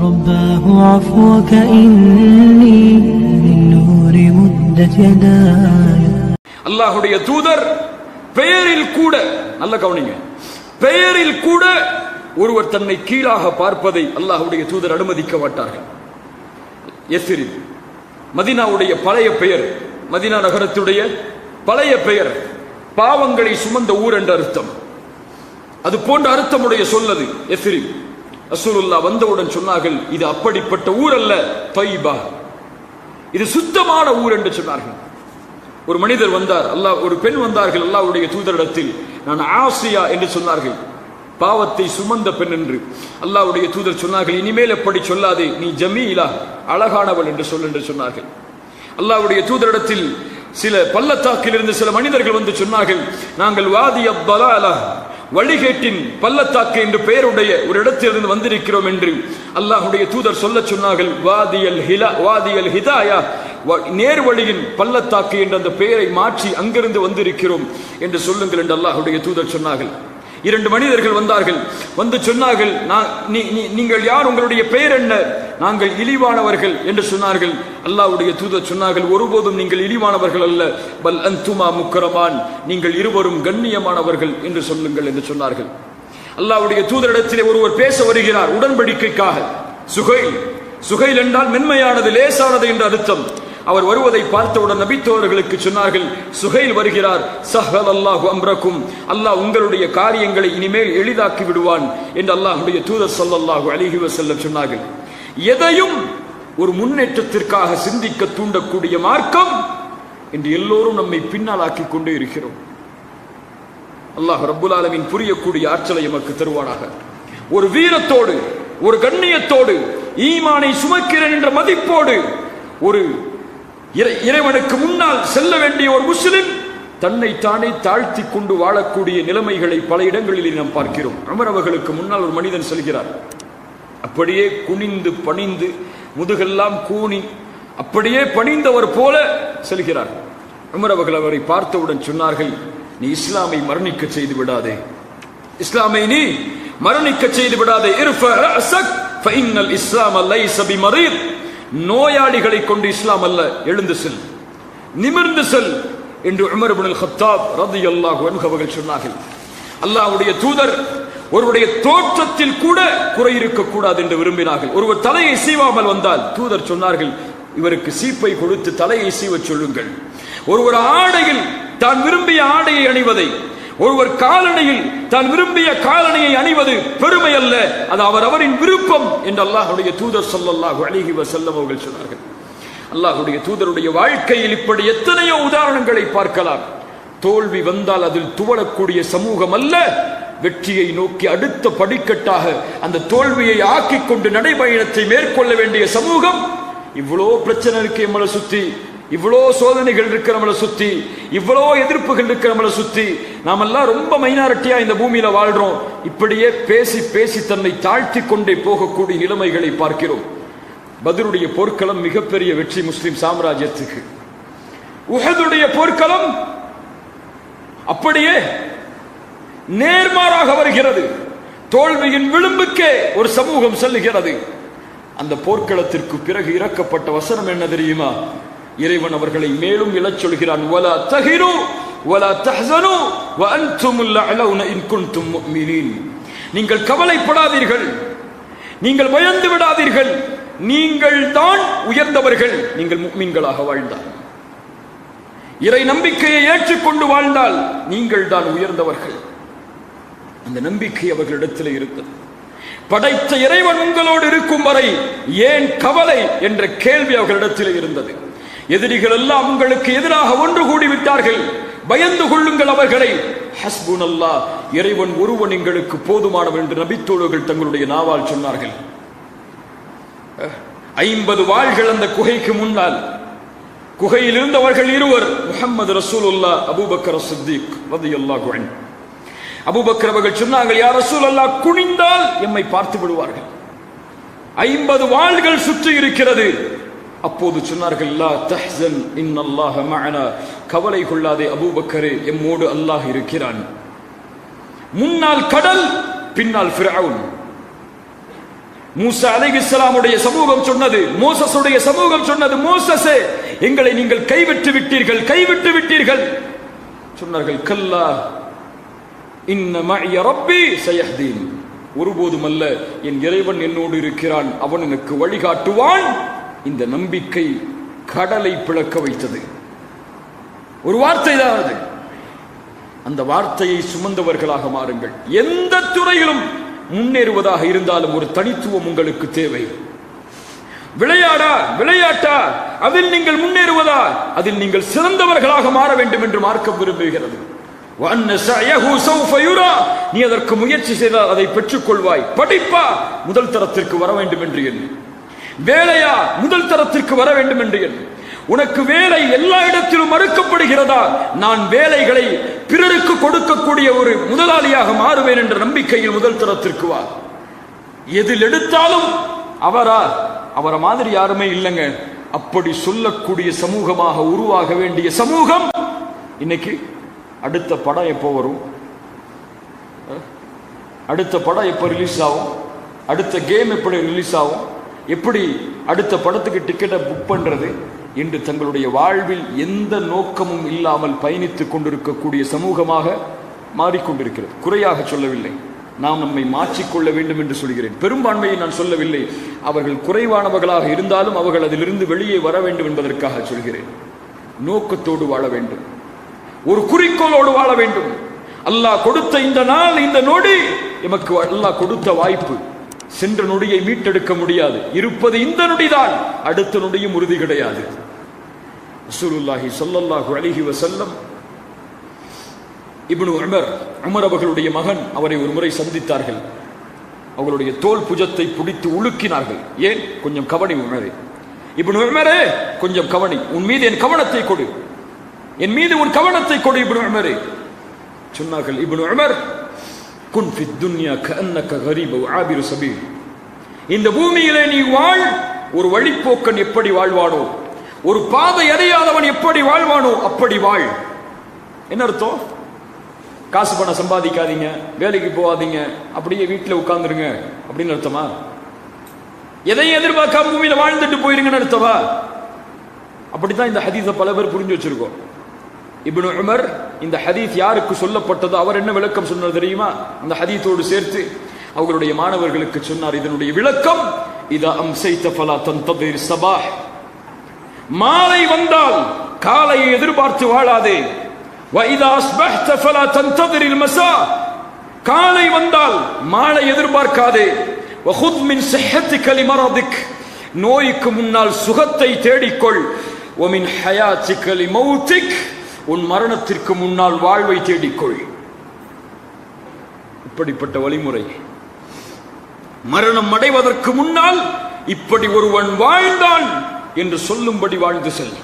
رباه عفوك إني للنور مدت يداي. அல்லாஹ்வுடைய தூதர் பெயரில் கூட, நல்ல கவனிங்க, பெயரில் கூட ஒருவர் தன்னை கீழாக பார்ப்பதை அல்லாஹ்வுடைய தூதர் அனுமதிக்க மாட்டார்கள். யஸ்ரிப் மதீனாவுடைய பழைய பெயர், மதீனா நகரத்துடைய பழைய பெயர் பாவங்களை சுமந்த ஊர் என்ற அர்த்தம். அது போன்ற அர்த்தமுடைய சொல்லது யஸ்ரிப். ரசூலுல்லாஹ் வந்தவுடன் சொன்னார்கள், இது அப்படிப்பட்ட ஊர் அல்ல, தைபா, இது சுத்தமான ஊர் என்று சொன்னார்கள். ஒரு மனிதர் வந்தார், ஒரு பெண் வந்தார்கள் அல்லாஹ்வுடைய தூதரிடத்தில். நான் ஆசியா என்று சொன்னார்கள், பாவத்தை சுமந்த பெண் என்று. அல்லாஹ்வுடைய தூதர் சொன்னார்கள், இனிமேல் எப்படி சொல்லாதே, நீ ஜமீலா, அழகானவள் என்று சொல் என்று சொன்னார்கள். அல்லாஹ்வுடைய தூதரிடத்தில் சில பள்ளத்தாக்கில் இருந்து சில மனிதர்கள் வந்து சொன்னார்கள், நாங்கள் வாதி அப்தலாலா, வழிகேட்டின் பள்ளத்தாக்கு என்று பெயருடைய ஒரு இடத்திலிருந்து வந்திருக்கிறோம் என்று அல்லாஹ்வுடைய தூதர் சொல்ல சொன்னார்கள். வாதியல் ஹிதாயா, நேர்வழியின் பள்ளத்தாக்கு என்ற அந்த பெயரை மாற்றி அங்கிருந்து வந்திருக்கிறோம் என்று சொல்லுங்கள் என்று அல்லாஹ்வுடைய தூதர் சொன்னார்கள். இரண்டு மனிதர்கள் வந்தார்கள், வந்து சொன்னார்கள், நீங்கள் யார், உங்களுடைய பெயர் என்ன? நாங்கள் இழிவானவர்கள் என்று சொன்னார்கள். அல்லாஹ்வுடைய தூதர் சொன்னார்கள், ஒருபோதும் நீங்கள் இழிவானவர்கள் அல்ல, பல் அன்துமா முக்கரமான், நீங்கள் இருவரும் கண்ணியமானவர்கள் என்று சொல்லுங்கள் என்று சொன்னார்கள். அல்லாஹ்வுடைய தூதரிடத்திலே ஒருவர் பேச வருகிறார் உடன்படிக்கைக்காக. சுகைல் என்றால் மென்மையானது, லேசானது என்று அர்த்தம். அவர் வருவதை பார்த்தவுடன் நபி தோழர்களுக்கு சொன்னார்கள், சுகைல் வருகிறார், சஹல் அல்லாஹு அம்ரக்கும், அல்லாஹ் உங்களுடைய காரியங்களை இனிமேல் எளிதாக்கி விடுவான் என்று அல்லாஹ்வுடைய தூதர் ஸல்லல்லாஹு அலைஹி வஸல்லம் சொன்னார்கள். எதையும் ஒரு முன்னேற்றத்திற்காக சிந்திக்க தூண்டக்கூடிய மார்க்கம் என்று எல்லோரும் நம்மை பின்னால் ஆக்கி கொண்டே இருக்கிறோம். அல்லாஹ் ரப்புல் ஆலமீன் புரியக்கூடிய ஆற்றலை எமக்கு தருவானாக. ஒரு வீரத்தோடு, ஒரு கண்ணியத்தோடு, ஈமானை சுமக்கிறேன் என்ற மதிப்போடு ஒரு இறைவனுக்கு முன்னால் செல்ல வேண்டிய ஒரு முஸ்லிம் தன்னை தானே தாழ்த்தி கொண்டு வாழக்கூடிய நிலைமைகளை பல இடங்களில் நாம் பார்க்கிறோம். உமர் அவர்களுக்கு முன்னால் ஒரு மனிதன் செல்கிறார், அப்படியே குனிந்து பணிந்து, முதுகெல்லாம் கூனி அப்படியே பணிந்தவர் போல செல்கிறார். உமர் அவர்கள் அவரை பார்த்தவுடன் சொன்னார்கள், நீ இஸ்லாமை மரணிக்க செய்து விடாதே, இஸ்லாமை நீ மரணிக்க செய்து விடாதே. இர்ஃபா ரஅஸக் ஃபஇன்னல் இஸ்லாம் லைஸ பிமரீத், நோயாளிகளை கொண்டு இஸ்லாம் அல்ல, எழுந்து செல், நிமிர்ந்து செல் என்று உமர் இப்னுல் கத்தாப் ரலியல்லாஹு அன்ஹு அவர்கள் சொன்னார்கள். அல்லாஹ்வுடைய தூதர் ஒருவருடைய தோற்றத்தில் கூட குறை இருக்கக்கூடாது என்று விரும்பினார்கள். ஒருவர் தலையை சீவாமல் வந்தால் தூதர் சொன்னார்கள், இவருக்கு சீப்பை கொடுத்து தலையை சீவ சொல்லுங்கள். ஒருவர் ஆடையில் தான் விரும்பிய ஆடையை அணிவதை, ஒருவர் காலணியில் தான் விரும்பிய காலணியை அணிவது பெருமை அல்ல, அது அவரின் விருப்பம் என்று அல்லாஹ்வுடைய தூதர் ஸல்லல்லாஹு அலைஹி வஸல்லம் அவர்கள் சொன்னார்கள். அல்லாஹ்வுடைய தூதருடைய வாழ்க்கையில் இப்படி எத்தனையோ உதாரணங்களை பார்க்கலாம். தோல்வி வந்தால் அதில் துவளக்கூடிய சமூகம் அல்ல, வெற்றியை நோக்கி அடுத்த படிக்கட்டாக அந்த தோல்வியை ஆக்கிக் கொண்டு நடைபயணத்தை மேற்கொள்ள வேண்டிய சமூகம். இவ்வளோ பிரச்சனை இருக்கு நம்மளை சுத்தி, இவ்வளோ சோதனைகள் இருக்கிற நம்மளை சுத்தி, இவ்வளோ எதிர்ப்புகள் இருக்கிற நம்மளை சுத்தி, நாமெல்லாம் ரொம்ப மைனாரிட்டியா இந்த பூமியில வாழ்றோம். இப்படியே பேசி பேசி தன்னை தாழ்த்தி கொண்டே போகக்கூடிய நிலைமைகளை பார்க்கிறோம். பத்ருடைய போர்க்களம் மிகப்பெரிய வெற்றி முஸ்லிம் சாம்ராஜ்யத்துக்கு. உஹதுடைய போர்க்களம் அப்படியே நேர்மாறாக வருகிறது. தோல்வியின் விளிம்புக்கே ஒரு சமூகம் செல்லுகிறது. அந்த போர்க்களத்திற்கு பிறகு இறக்கப்பட்ட வசனம் என்ன தெரியுமா? இறைவன் அவர்களை மேலும் இழச் சொல்கிறான், வலா தஹிரு வலா தஹ்சனு வ அன்துமுல் அலௌன இன் குன்தும் முஃமினீன். நீங்கள் கவலைப்படாதீர்கள், நீங்கள் பயந்து விடாதீர்கள், நீங்கள் தான் உயர்ந்தவர்கள், நீங்கள் முஃமின்களாக வாழ்ந்தால், இறை நம்பிக்கையை ஏற்றுக்கொண்டு வாழ்ந்தால் நீங்கள் தான் உயர்ந்தவர்கள். அந்த நம்பிக்கை அவர்களிடத்தில் இருந்தது. படைத்த இறைவன் உங்களோடு இருக்கும் வரை ஏன் கவலை என்ற கேள்வி அவர்களிடத்தில் இருந்தது. எதிரிகள் எல்லாம் உங்களுக்கு எதிராக ஒன்று கூடிவிட்டார்கள், பயந்து கொள்ளுங்கள் அவர்களை. ஹஸ்புனல்லாஹ், இறைவன் ஒருவன் எங்களுக்கு போதுமானவன் என்று நபித்தோழர்கள் தங்களுடைய நாவால் சொன்னார்கள். 50 வாள்கள் அந்த குகைக்கு முன்னால். குகையில் இருந்தவர்கள் இருவர், முஹம்மது ரசூலுல்லாஹ், அபூபக்கர் சித்திக் ரலியல்லாஹு அன்ஹு. அபூபக்கர் அவர்கள் சொன்னார்கள், யா ரசூலல்லாஹ், குனிந்தால் எம்மை பார்த்து விடுவார்கள், 50 வாள்கள் சுற்றி இருக்கிறது. அப்போது சொன்னார்கள், லா தஹ்சன் இன்னல்லாஹ மஅனா, கவலை கொள்ளாதே அபூபக்கரே, எம்மோடு அல்லாஹ் இருக்கிறான். முன்னால் கடல், பின்னால் ஃபிரௌன். மூசா அலைஹிஸ்ஸலாமுடைய சமூகம் சொன்னது, மோசஸுடைய சமூகம் சொன்னது, மோசஸே எங்களை நீங்கள் கைவிட்டு விட்டீர்கள். சொன்னார்கள், கல்லா இன்ன மஇய ரப்பி சயஹ்தீன். ஒருபோதும் அல்ல, என் இறைவன் என்னோடு இருக்கிறான், அவன் எனக்கு வழிகாட்டுவான். இந்த நம்பிக்கை கடலை பிளக்க வைத்தது. ஒரு வார்த்தை தான் அது. அந்த வார்த்தையை சுமந்தவர்களாக மாறுங்கள். எந்த துறையிலும் முன்னேறுவதாக இருந்தாலும் ஒரு தனித்துவம் உங்களுக்கு தேவை. விளையாட்டா அதில் நீங்கள் முன்னேறுவதா, அதில் நீங்கள் சிறந்தவர்களாக மாற வேண்டும் என்று மார்க்கம் விரும்புகிறது. நீ அதற்கு முயற்சி செய்தால் அதை பெற்றுக் கொள்வாய். படிப்பா, முதல் தரத்திற்கு வர வேண்டும் என்று எண்ணு. வேலையா, முதல் தரத்திற்கு வர வேண்டும் என்று எண்ணு. உனக்கு வேலை எல்லா இடத்திலும் மறுக்கப்படுகிறதா, நான் வேலைகளை பிறருக்கு கொடுக்கக்கூடிய ஒரு முதலாளியாக மாறுவேன் என்ற நம்பிக்கையில் முதல் தரத்திற்கு வா. எதில் எடுத்தாலும் அவரை மாதிரி யாருமே இல்லைங்க, அப்படி சொல்லக்கூடிய சமூகமாக உருவாக வேண்டிய சமூகம். இன்னைக்கு அடுத்த படம் எப்போ வரும், அடுத்த படம் எப்போ ரிலீஸ் ஆகும், அடுத்த கேம் எப்படி ரிலீஸ் ஆகும், எப்படி அடுத்த படத்துக்கு டிக்கெட்டை புக் பண்றது என்று தங்களுடைய வாழ்வில் எந்த நோக்கமும் இல்லாமல் பயணித்துக் கொண்டிருக்கக்கூடிய சமூகமாக மாறிக்கொண்டிருக்கிறது. குறையாக சொல்லவில்லை, நாம் நம்மை மாற்றிக்கொள்ள வேண்டும் என்று சொல்கிறேன். பெரும்பான்மையை நான் சொல்லவில்லை. அவர்கள் குறைவானவர்களாக இருந்தாலும் அவர்கள் அதிலிருந்து வெளியே வர வேண்டும் என்பதற்காக சொல்கிறேன். நோக்கத்தோடு வாழ வேண்டும், ஒரு குறிக்கோளோடு வாழ வேண்டும். அல்லாஹ் கொடுத்த இந்த நாள், இந்த நொடி எமக்கு அல்லாஹ் கொடுத்த வாய்ப்பு. சென்ற நொடியை மீட்டெடுக்க முடியாது. இருப்பது இந்த நொடிதான், அடுத்த நொடியும் உறுதி கிடையாது. ரசூலுல்லாஹி ஸல்லல்லாஹு அலைஹி வஸல்லம் இப்னு உமர் அவர்களுடைய மகன் அவரை ஒரு முறை சந்தித்தார்கள். அவர்களுடைய தோல் புஜத்தை பிடித்து உலுக்கினார்கள். ஏன்? கொஞ்சம் கவனி உமரே, இப்னு உமரே கொஞ்சம் கவனி, உன் மீது என் கவனத்தை கொடு, என் மீது உன் கவனத்தை கொடு இப்னு உமரே. சொன்னார்கள், இப்னு உமர், குன் ஃபித் துன்யா கஅன்னக கரீபு ஆபிரு சபீல். இந்த பூமியிலே நீ வாழ், ஒரு வழிப்போக்கன் எப்படி வாழ்வானோ, ஒரு பாதை அறியாதவன் எப்படி வாழ்வானோ அப்படி வாழ். என்ன அர்த்தம்? காசு பணம் சம்பாதிக்காதீங்க, வேலைக்கு போகாதீங்க, அப்படியே வீட்டில் உட்கார்ந்துருங்க அப்படின்னு அர்த்தமா? எதையும் எதிர்பார்க்காம பூமியில வாழ்ந்துட்டு போயிருங்கன்னு அர்த்தமா? அப்படித்தான் இந்த ஹதீஸை பல பேர் புரிஞ்சு வச்சிருக்கோம். இப்னு உமர் இந்த ஹதீஸ் யாருக்கு சொல்லப்பட்டதோ அவர் என்ன விளக்கம் சொன்னார் தெரியுமா? அந்த ஹதீஸோடு சேர்த்து அவர்களுடைய மாணவர்களுக்கு சொன்னார், இதனுடைய விளக்கம், இதா அம்சைத ஃபலா தன்ததிர் ஸபாஹ். மாலை வந்தால் காலையை எதிர்பார்த்து வாழாதே. வஇதா அஸ்பஹ்த ஃபலா தன்ததிர் மஸா. காலை வந்தால் மாலை எதிர்பார்க்காதே. வஹுத் மின் ஸஹ்ஹதிக லிமரதிக். நோய்க்கு முன்னால் சுகத்தை தேடிக்கொள். வமின் ஹயாத்திக லிமௌதிக். உன் மரணத்திற்கு முன்னால் வாழ்வை தேடிக்கொள். இப்படிப்பட்ட வழிமுறை. மரணம் அடைவதற்கு முன்னால் இப்படி ஒருவன் வாழ்ந்தான் என்று சொல்லும்படி வாழ்ந்து செல்.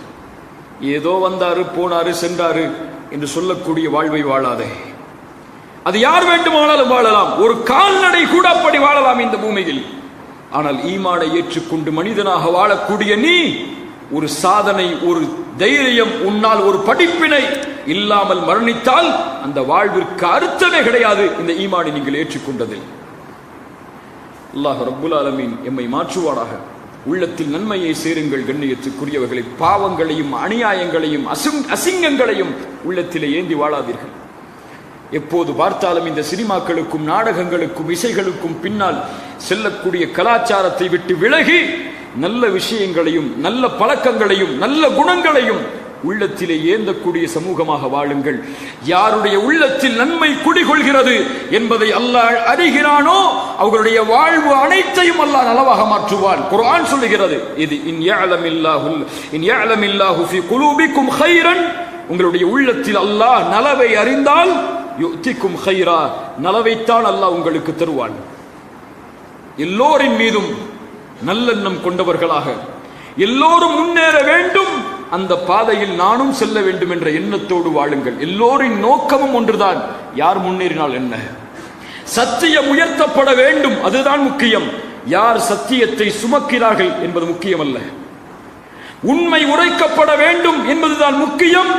ஏதோ வந்தாரு போனாரு சென்றாரு என்று சொல்லக்கூடிய வாழ்வை வாழாதே. அது யார் வேண்டுமானாலும் வாழலாம், ஒரு கால்நடை கூட அப்படி வாழலாம் இந்த பூமியில். ஆனால் ஈமானை ஏற்றுக்கொண்டு மனிதனாக வாழக்கூடிய நீ, ஒரு சாதனை, ஒரு தைரியம், உன்னால் ஒரு படிப்பினை இல்லாமல் மரணித்தால் அந்த வாழ்விற்கு அர்த்தமே கிடையாது. இந்த ஈமானை நீங்கள் ஏற்றுக்கொண்டதில் அல்லாஹ் ரப்புல் ஆலமீன் எம்மை மாற்றுவானாக. உள்ளத்தில் நன்மையை சேருங்கள் கண்ணியத்துக்குரியவர்களை. பாவங்களையும் அநியாயங்களையும் அசிங்கங்களையும் உள்ளத்திலே ஏந்தி வாழாதீர்கள். எப்போது பார்த்தாலும் இந்த சினிமாக்களுக்கும் நாடகங்களுக்கும் இசைகளுக்கும் பின்னால் செல்லக்கூடிய கலாச்சாரத்தை விட்டு விலகி நல்ல விஷயங்களையும் நல்ல பழக்கங்களையும் நல்ல குணங்களையும் உள்ளத்திலே ஏந்தக்கூடிய சமூகமாக வாழுங்கள். யாருடைய உள்ளத்தில் நன்மை குடிகொள்கிறது என்பதை அல்லாஹ் அறிகிறானோ அவர்களுடைய வாழ்வு அனைத்தையும் அல்லாஹ் நலவாக மாற்றுவான். குர்ஆன் சொல்லுகிறது, இது இன் யஅலமில்லாஹு ஃபீ குலூபிக்கும் கைரன். உங்களுடைய உள்ளத்தில் அல்லாஹ் நலவை அறிந்தால் யுத்திக்கும் கைரா, நலவைத்தான் அல்லாஹ் உங்களுக்கு தருவான். எல்லோரின் மீதும் நல்லெண்ணம் கொண்டவர்களாக, எல்லோரும் முன்னேற வேண்டும், அந்த பாதையில் நானும் செல்ல வேண்டும் என்ற எண்ணத்தோடு வாழுங்கள். எல்லோரின் நோக்கமும் ஒன்றுதான். யார் முன்னேறினால் என்ன? சத்தியம் உயர்த்தப்பட வேண்டும், அதுதான் முக்கியம். யார் சத்தியத்தை சுமக்கிறார்கள் என்பது முக்கியம் அல்ல. உண்மை உரைக்கப்பட வேண்டும் என்பதுதான் முக்கியம்.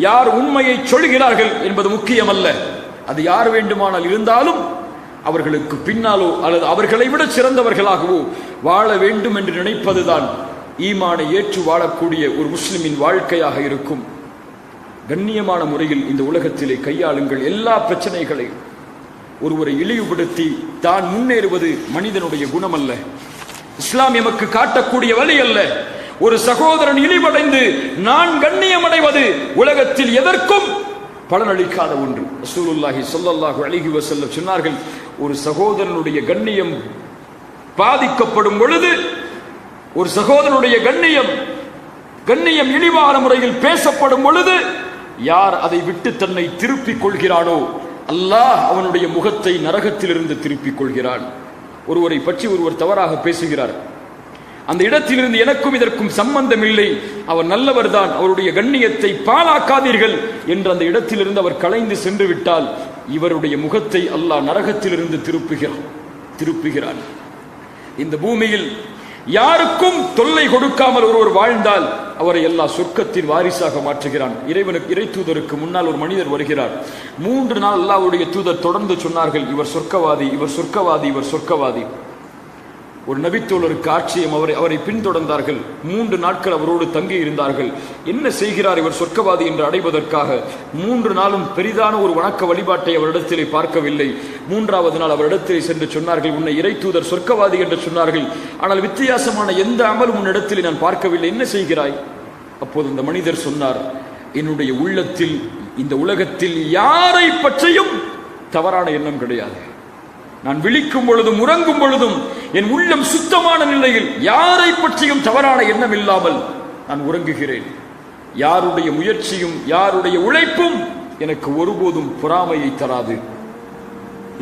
யார் உண்மையை சொல்கிறார்கள் என்பது முக்கியம் அல்ல. அது யார் வேண்டுமானால் இருந்தாலும் அவர்களுக்கு பின்னாலோ அல்லது அவர்களை விட சிறந்தவர்களாகவோ வாழ வேண்டும் என்று நினைப்பதுதான் ஈமானை ஏற்று வாழக்கூடிய ஒரு முஸ்லிமின் வாழ்க்கையாக இருக்கும். கண்ணியமான முறையில் இந்த உலகத்திலே கையாளுங்கள். எல்லா பிரச்சனைகளையும் ஒருவரை இழிவுபடுத்தி தான் முன்னேறுவது மனிதனுடைய குணம் அல்ல. இஸ்லாம் எமக்கு காட்டக்கூடிய வழி அல்ல. ஒரு சகோதரன் இழிவடைந்து நான் கண்ணியம் அடைவது உலகத்தில் எதற்கும் பலனளிக்காத ஒன்று. ரசூலுல்லாஹி ஸல்லல்லாஹு அலைஹி வஸல்லம் சொன்னார்கள், ஒரு சகோதரனுடைய கண்ணியம் பாதிக்கப்படும் பொழுது, ஒரு சகோதரனுடைய கண்ணியம் இழிவான முறையில் பேசப்படும் பொழுது, யார் அதை விட்டு தன்னை திருப்பிக் கொள்கிறானோ அல்லாஹ் அவனுடைய முகத்தை நரகத்திலிருந்து திருப்பிக் கொள்கிறான். ஒருவரை பற்றி ஒருவர் தவறாக பேசுகிறார், அந்த இடத்திலிருந்து எனக்கும் இதற்கும் சம்பந்தம் இல்லை, அவர் நல்லவர் தான், அவருடைய கண்ணியத்தை பாழாக்காதீர்கள் என்று அந்த இடத்திலிருந்து அவர் கலைந்து சென்று விட்டால் இவருடைய முகத்தை அல்லாஹ் நரகத்திலிருந்து திருப்புகிறான். இந்த பூமியில் யாருக்கும் தொல்லை கொடுக்காமல் ஒருவர் வாழ்ந்தால் அவரை அல்லாஹ் சொர்க்கத்தின் வாரிசாக மாற்றுகிறான். இறை தூதருக்கு முன்னால் ஒரு மனிதர் வருகிறார். 3 நாள் அல்லாஹ்வுடைய தூதர் தொடர்ந்து சொன்னார்கள், இவர் சொர்க்கவாதி, இவர் சொர்க்கவாதி, இவர் சொர்க்கவாதி. ஒரு நபித்தோழருக்கு ஆட்சியம். அவரை பின்தொடர்ந்தார்கள். 3 நாட்கள் அவரோடு தங்கி இருந்தார்கள். என்ன செய்கிறார் இவர் சொர்க்கவாதி என்று அடைவதற்காக? 3 நாளும் பெரிதான ஒரு வணக்க வழிபாட்டை அவரிடத்திலே பார்க்கவில்லை. 3வது நாள் அவரிடத்திலே சென்று சொன்னார்கள், உன்னை இறை தூதர் சொர்க்கவாதி என்று சொன்னார்கள், ஆனால் வித்தியாசமான எந்த அமலும் உன்னிடத்திலே நான் பார்க்கவில்லை, என்ன செய்கிறாய்? அப்போது இந்த மனிதர் சொன்னார், என்னுடைய உள்ளத்தில் இந்த உலகத்தில் யாரை பற்றியும் தவறான எண்ணம் கிடையாது. நான் விழிக்கும் பொழுதும் உறங்கும் பொழுதும் என் உள்ளம் சுத்தமான நிலையில் யாரை பற்றியும் தவறான எண்ணம் இல்லாமல் நான் உறங்குகிறேன். யாருடைய முயற்சியும் யாருடைய உழைப்பும் எனக்கு ஒருபோதும் பொறாமையை தராது.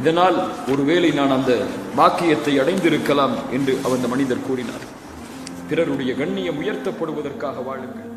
இதனால் ஒருவேளை நான் அந்த பாக்கியத்தை அடைந்திருக்கலாம் என்று அந்த மனிதர் கூறினார். பிறருடைய கண்ணியம் உயர்த்தப்படுவதற்காக வாழுங்கள்.